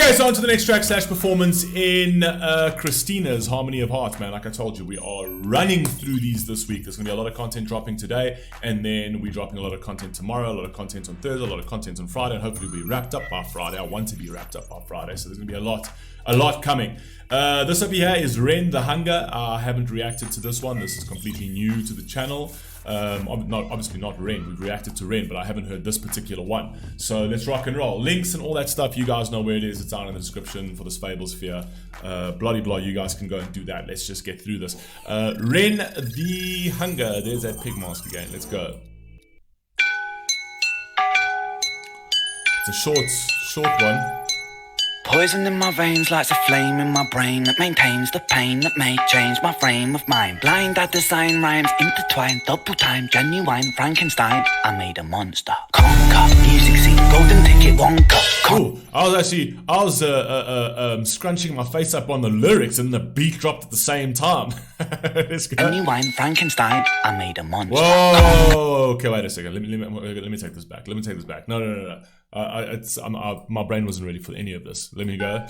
Okay, so on to the next track / performance in Christina's Harmony of Hearts, man. Like I told you, we are running through these this week. There's going to be a lot of content dropping today, and then we're dropping a lot of content tomorrow, a lot of content on Thursday, a lot of content on Friday, and hopefully we'll be wrapped up by Friday. I want to be wrapped up by Friday, so there's going to be a lot coming. This up here is Ren the Hunger. I haven't reacted to this one. This is completely new to the channel. Obviously not Ren, we've reacted to Ren, but I haven't heard this particular one. So let's rock and roll. Links and all that stuff, you guys know where it is. It's down in the description for this Fable sphere. Bloody blah, you guys can go and do that. Let's just get through this. Ren the Hunger. There's that pig mask again. Let's go. It's a short one. Poison in my veins lights a flame in my brain that maintains the pain that may change my frame of mind. Blind, I design rhymes intertwined, double time, genuine Frankenstein. I made a monster. Conquer, music scene, golden ticket, Wonka. Cool. I was scrunching my face up on the lyrics and the beat dropped at the same time. Let's go. Genuine Frankenstein. I made a monster. Whoa. Okay, wait a second. Let me take this back. No. My brain wasn't ready for any of this. Let me go.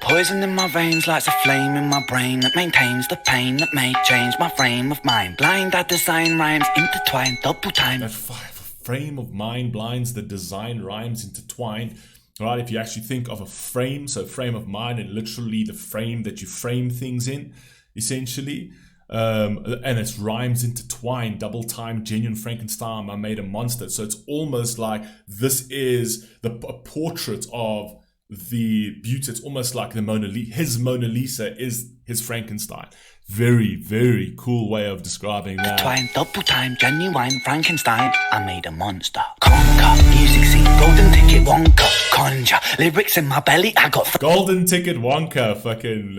Poison in my veins lights a flame in my brain that maintains the pain that may change my frame of mind. Blind, I design rhymes intertwined, double time. That frame of mind blinds, the design rhymes intertwined. Right? If you actually think of a frame, so frame of mind, and literally the frame that you frame things in, essentially. And it's rhymes intertwined, double time, genuine Frankenstein, I made a monster. So it's almost like this is a portrait of the beauty. It's almost like the Mona Lisa. His Mona Lisa is his Frankenstein. Very, very cool way of describing that. Twine, double time, genuine Frankenstein. I made a monster. Conquer, music scene, golden ticket, Wonka. Conjure, lyrics in my belly, I got golden ticket, Wonka. Fucking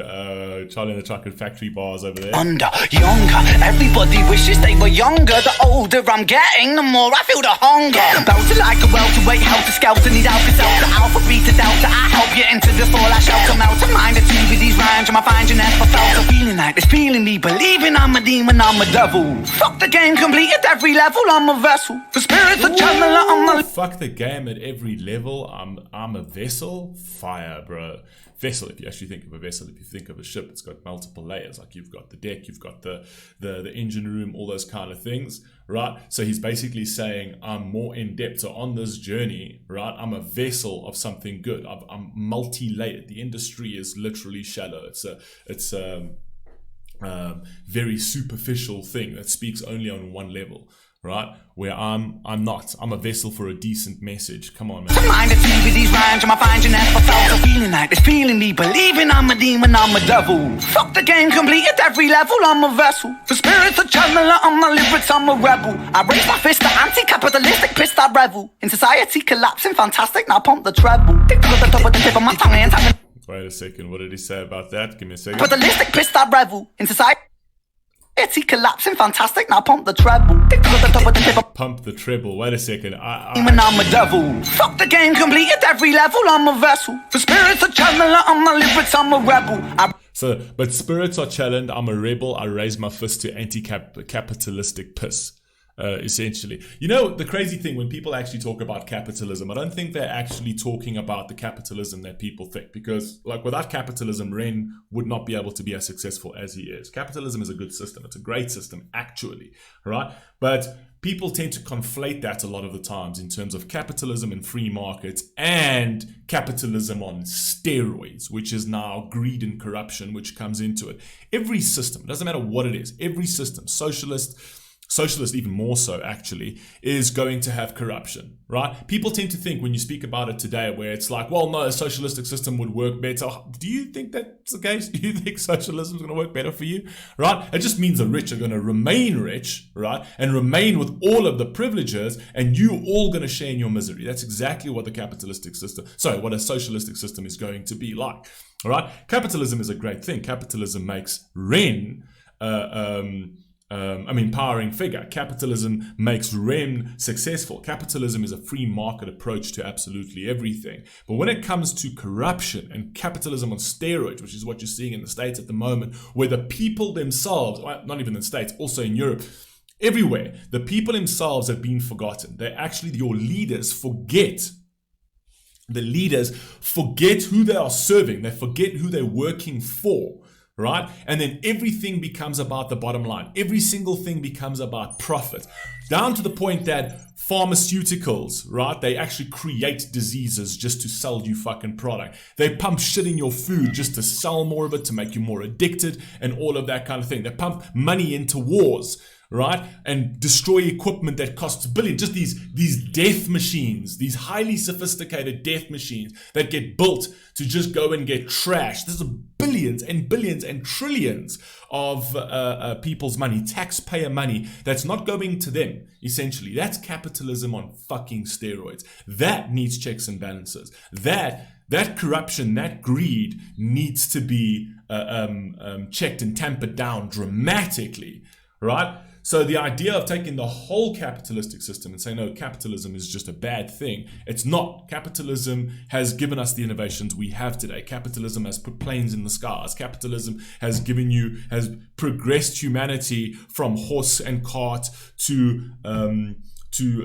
Charlie and the Chocolate Factory bars over there. Under, younger, everybody wishes they were younger. The older I'm getting, the more I feel the hunger. Belted like a welterweight, helter skelter, need alpha delta, alpha beta delta. I help you into the fall, I shelter, melt a mind, a two with these rhymes, and I find you never felt. So feeling like this, feeling me, believing I'm a demon, I'm a devil. Fuck the game, complete at every level, I'm a vessel. For spirits, a channeler, I'm a... Fuck the game at every level, I'm a vessel. Fire, bro. Vessel, if you actually think of a vessel, if you think of a ship, it's got multiple layers. Like you've got the deck, you've got the engine room, all those kind of things, right? So he's basically saying, I'm more in depth. So on this journey, right, I'm a vessel of something good. I'm multi-layered. The industry is literally shallow. It's a very superficial thing that speaks only on one level. Right? Where I'm not. I'm a vessel for a decent message. Come on, man. Mind a two with these rhymes, and I find you never felt. So feeling like this, feeling me, believing I'm a demon, I'm a devil. Fuck the game, complete at every level, I'm a vessel. For spirits, a channeler, I'm a lyrics, I'm a rebel. I raise my fist at anti-capitalistic, pissed, I revel. In society collapsing, fantastic, now pump the treble. Tick to the top of the tip of my tongue and tongue. Wait a second, what did he say about that? Give me a second. Capitalistic, pissed, I revel. In society collapsing, fantastic, now pump the treble. Pump the treble, wait a second. I'm a devil. Fuck the game, complete at every level, I'm a vessel. For spirits, a channeler, I'm a lyrics, I'm a rebel. But spirits are challenged, I'm a rebel, I raise my fist to anti-capitalistic piss. Essentially. You know, the crazy thing, when people actually talk about capitalism, I don't think they're actually talking about the capitalism that people think, because like without capitalism, Ren would not be able to be as successful as he is. Capitalism is a good system. It's a great system, actually, right? But people tend to conflate that a lot of the times in terms of capitalism and free markets and capitalism on steroids, which is now greed and corruption, which comes into it. Every system, doesn't matter what it is, every system, socialist even more so actually, is going to have corruption, right? People tend to think when you speak about it today where it's like, well, no, a socialistic system would work better. Do you think that's the case? Do you think socialism is going to work better for you, right? It just means the rich are going to remain rich, right? And remain with all of the privileges, and you all going to share in your misery. That's exactly what what a socialistic system is going to be like, all right? Capitalism is a great thing. Capitalism makes Ren empowering figure. Capitalism makes Ren successful. Capitalism is a free market approach to absolutely everything. But when it comes to corruption and capitalism on steroids, which is what you're seeing in the States at the moment, where the people themselves, well, not even in the States, also in Europe, everywhere, the people themselves have been forgotten. They're actually, your leaders forget the leaders forget who they are serving. They forget who they're working for, right? And then everything becomes about the bottom line. Every single thing becomes about profit, down to the point that pharmaceuticals, right? They actually create diseases just to sell you fucking product. They pump shit in your food just to sell more of it, to make you more addicted and all of that kind of thing. They pump money into wars, right? And destroy equipment that costs billions. Just these death machines, these highly sophisticated death machines that get built to just go and get trashed. This is billions and billions and trillions of people's money, taxpayer money, that's not going to them, essentially. That's capitalism on fucking steroids. That needs checks and balances. That corruption, that greed needs to be checked and tampered down dramatically, right? So the idea of taking the whole capitalistic system and saying, no, capitalism is just a bad thing. It's not. Capitalism has given us the innovations we have today. Capitalism has put planes in the skies. Capitalism has progressed humanity from horse and cart to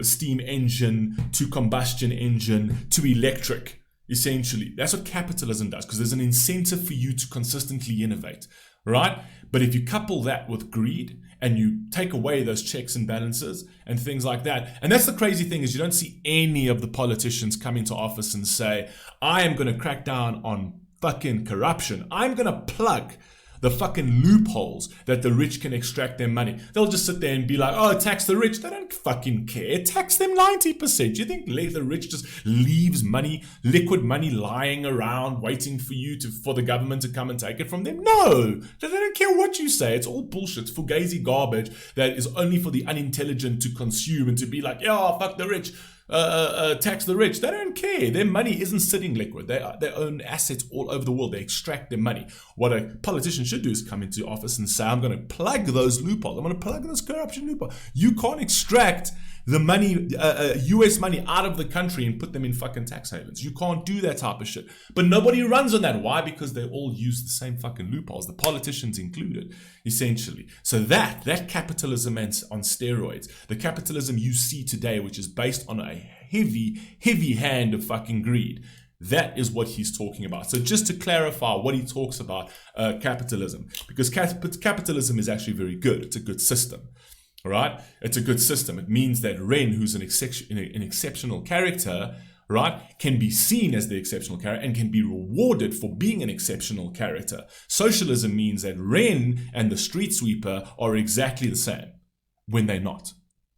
steam engine, to combustion engine, to electric, essentially. That's what capitalism does, because there's an incentive for you to consistently innovate, right? But if you couple that with greed and you take away those checks and balances and things like that, and that's the crazy thing, is you don't see any of the politicians come into office and say, I am going to crack down on fucking corruption. I'm going to plug the fucking loopholes that the rich can extract their money. They'll just sit there and be like, oh, tax the rich. They don't fucking care. Tax them 90%. You think the rich just leaves money, liquid money, lying around waiting for for the government to come and take it from them? No, they don't care what you say. It's all bullshit. It's fugazi garbage that is only for the unintelligent to consume and to be like, yeah, fuck the rich. Tax the rich. They don't care. Their money isn't sitting liquid. They own assets all over the world. They extract their money. What a politician should do is come into office and say, I'm going to plug those loopholes. I'm going to plug this corruption loophole. You can't extract the money, US money, out of the country and put them in fucking tax havens. You can't do that type of shit. But nobody runs on that. Why? Because they all use the same fucking loopholes, the politicians included, essentially. So that capitalism on steroids, the capitalism you see today, which is based on a heavy hand of fucking greed, that is what he's talking about. So just to clarify what he talks about, capitalism, because capitalism is actually very good. It's a good system. Right? It's a good system. It means that Ren, who's an exceptional character, right, can be seen as the exceptional character and can be rewarded for being an exceptional character. Socialism means that Ren and the street sweeper are exactly the same when they're not.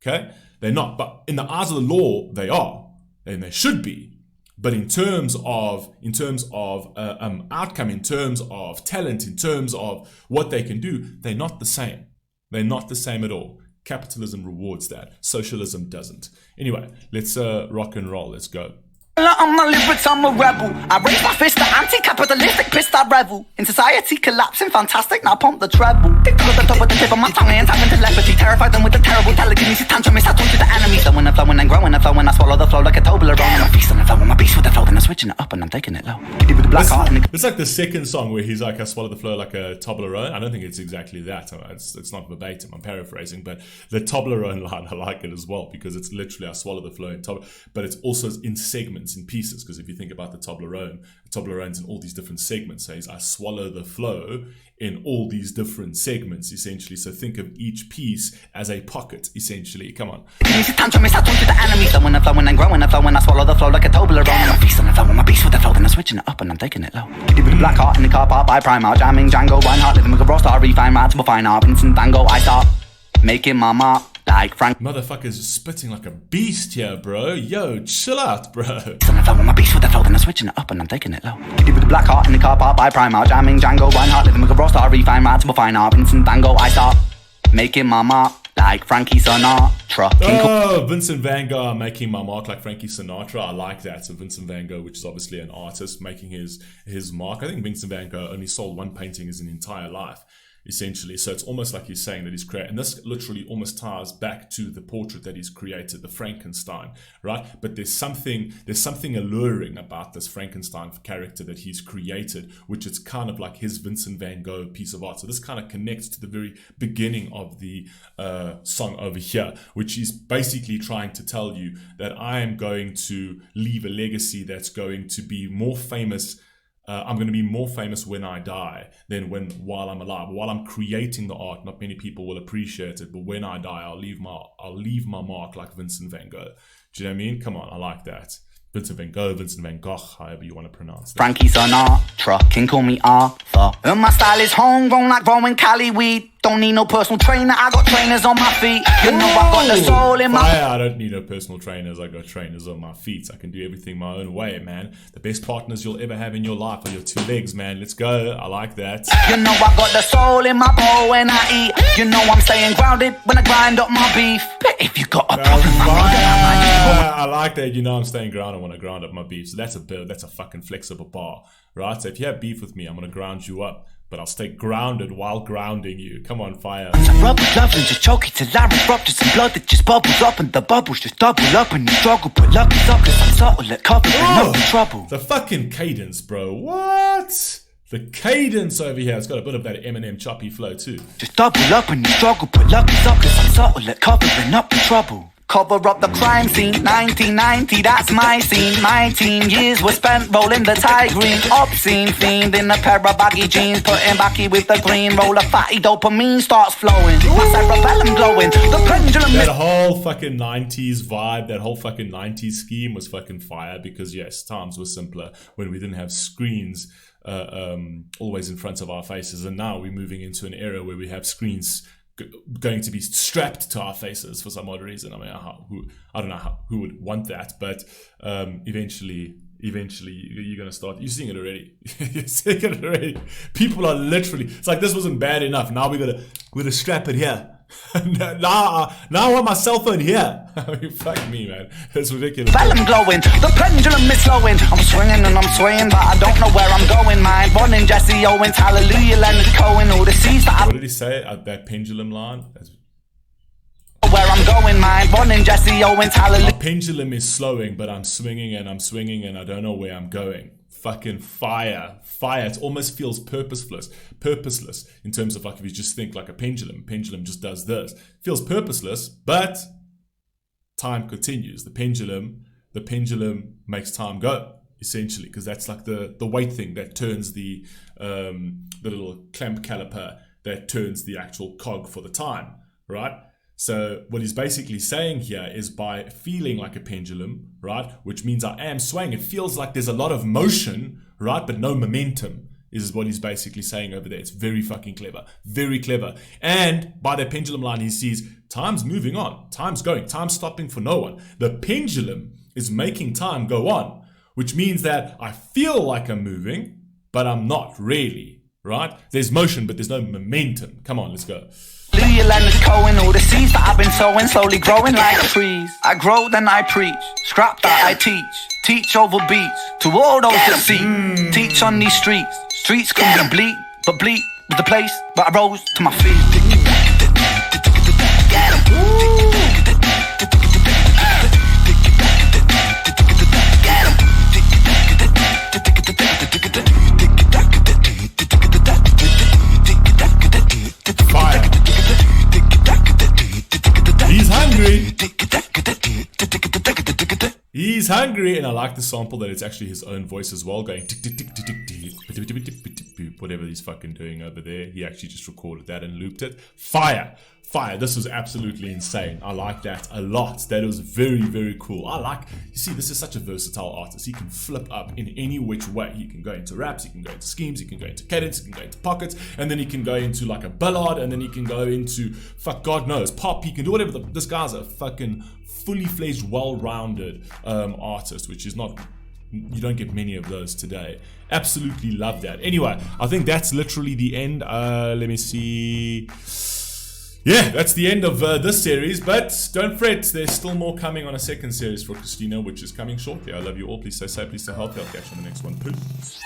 Okay? They're not. But in the eyes of the law, they are. And they should be. But in terms of outcome, in terms of talent, in terms of what they can do, they're not the same. They're not the same at all. Capitalism rewards that. Socialism doesn't. Anyway, let's rock and roll. Let's go. I'm a liberal, I'm a rebel. I raise my fist, the anti-capitalistic pissed I revel. In society collapsing, fantastic, now pump the treble. Tick to the top with the tip of my tongue and tapping telepathy. Terrified them with the terrible telekinesis tantrum. It's out to the enemy. Flowing and flowing and growing and flowing. I swallow the flow like a Toblerone. And I'm feasting and flowing, my beast with the flow. Then I'm switching it up and I'm taking it low. With the black heart and it's like the second song where he's like, I swallow the flow like a Toblerone. I don't think it's exactly that. It's not verbatim, I'm paraphrasing. But the Toblerone line, I like it as well, because it's literally, I swallow the flow in Toblerone. But it's also in segments, in pieces, because if you think about the Toblerone's in all these different segments. Says, I swallow the flow in all these different segments, essentially. So think of each piece as a pocket, essentially. Come on. Tantrum is out to the enemy. Flowing and flowing and growing and flowing. I swallow the flow like a Toblerone. And I'm feasting and flowing, my beast with the flow. Then I'm switching it up and I'm taking it low. With the black heart in the car park by Primark. Jamming Django, Reinhardt, living with a raw star. Refine rats, we'll find out. Vincent Van Gogh, I start making my mark. Like Frank. Motherfucker's spitting like a beast here, bro. Yo, chill out, bro. I'm my beast with the flow, then I'm switching it up and I'm taking it low. With the black heart in the car park by Primark. Jamming Django, Reinhardt, living with a raw star. Refine rats, we'll find out. Vincent Van Gogh, I start making my mark. Like Frankie Sinatra. Oh, Vincent Van Gogh making my mark like Frankie Sinatra. I like that. So Vincent Van Gogh, which is obviously an artist, making his mark. I think Vincent Van Gogh only sold one painting his entire life, essentially. So it's almost like he's saying that he's created, and this literally almost ties back to the portrait that he's created, the Frankenstein, right? But there's something alluring about this Frankenstein character that he's created, which is kind of like his Vincent van Gogh piece of art. So this kind of connects to the very beginning of the song over here, which is basically trying to tell you that I am going to leave a legacy that's going to be more famous. I'm going to be more famous when I die than while I'm alive. While I'm creating the art, not many people will appreciate it, but when I die, I'll leave my mark like Vincent van Gogh. Do you know what I mean? Come on, I like that. Vincent van Gogh, Vincent van Gogh, however you want to pronounce that. Frankie's an Sinatra, can call me Arthur. And my style is homegrown like growing Cali weed. Don't need no personal trainer, I got trainers on my feet. You know I got the soul in my... I don't need no personal trainers, I got trainers on my feet. I can do everything my own way, man. The best partners you'll ever have in your life are your two legs, man. Let's go, I like that. You know I got the soul in my bowl when I eat. You know I'm staying grounded when I grind up my beef. But if you got a problem, I like that, you know I'm staying grounded when I grind up my beef. So that's a fucking flexible bar, right? So if you have beef with me, I'm gonna ground you up, but I'll stay grounded while grounding you. Come on, fire. Rub it, love, and just choke it till I erupt. Some blood that just bubbles up, and the bubbles just double up, and you struggle. But luck is up, cause I'm subtle at covering up the trouble. The fucking cadence, bro. What? The cadence over here, it's got a bit of that Eminem choppy flow too. Just double up and you struggle, but luck is up, cause I'm subtle at covering up the trouble. Cover up the crime scene, 1990, that's my scene. 19 years were spent rolling the Thai green. Obscene fiend in a pair of baggy jeans, putting backy with the green. Roll a fatty, dopamine starts flowing. My cerebellum glowing, the pendulum. That whole fucking 90s vibe, that whole fucking 90s scheme was fucking fire, because yes, times were simpler when we didn't have screens always in front of our faces, and now we're moving into an era where we have screens going to be strapped to our faces for some odd reason. I mean, I don't know who would want that, but eventually you're gonna start. You're seeing it already. You're seeing it already. People are literally. It's like this wasn't bad enough. Now we're gonna strap it here. now I want my cell phone here. I mean, fuck me, man. That's ridiculous. Vellum glowing, the pendulum is slowing. I'm swinging and I'm swaying, but I don't know where I'm going. Mine, Bonnie, Jesse Owens, Hallelujah, Leonard Cohen, all the seeds that What did he say at that pendulum line? where I'm going, mine, Bonnie, Jesse Owens, Hallelujah. My pendulum is slowing, but I'm swinging and I'm swinging and I don't know where I'm going. Fucking fire. It almost feels purposeless in terms of, like, if you just think like a pendulum just does this. It feels purposeless, but time continues. The pendulum makes time go, essentially, because that's like the weight thing that turns the little clamp caliper that turns the actual cog for the time, right? So what he's basically saying here is, by feeling like a pendulum, right, which means I am swaying, it feels like there's a lot of motion, right, but no momentum, is what he's basically saying over there. It's very fucking clever. Very clever. And by the pendulum line, he sees time's moving on. Time's going. Time's stopping for no one. The pendulum is making time go on, which means that I feel like I'm moving, but I'm not really, right? There's motion, but there's no momentum. Come on, let's go. Hallelujah, Leonard Cohen, all the seeds that I've been sowing, slowly growing like trees. I grow, then I preach. Scrap that I teach over beats. To all those that see, teach on these streets. Streets can be bleak, but bleak was the place where I rose to my feet. Fire. He's hungry, and I like the sample that it's actually his own voice as well, going tick, tick, tick, tick, tick, tick, whatever he's fucking doing over there. He actually just recorded that and looped it. Fire. This was absolutely insane. I like that a lot. That was very, very cool. You see, this is such a versatile artist. He can flip up in any which way. He can go into raps, he can go into schemes, he can go into cadence, he can go into pockets, and then he can go into like a ballad, and then he can go into, fuck, God knows, pop. He can do whatever. This guy's a fucking fully fledged, well-rounded artist, which is not, you don't get many of those today. Absolutely love that. Anyway, I think that's literally the end. Let me see. Yeah, that's the end of this series, but don't fret, there's still more coming on a second series for Christina, which is coming shortly. I love you all. Please stay safe, please stay healthy. I'll catch you on the next one. Peace.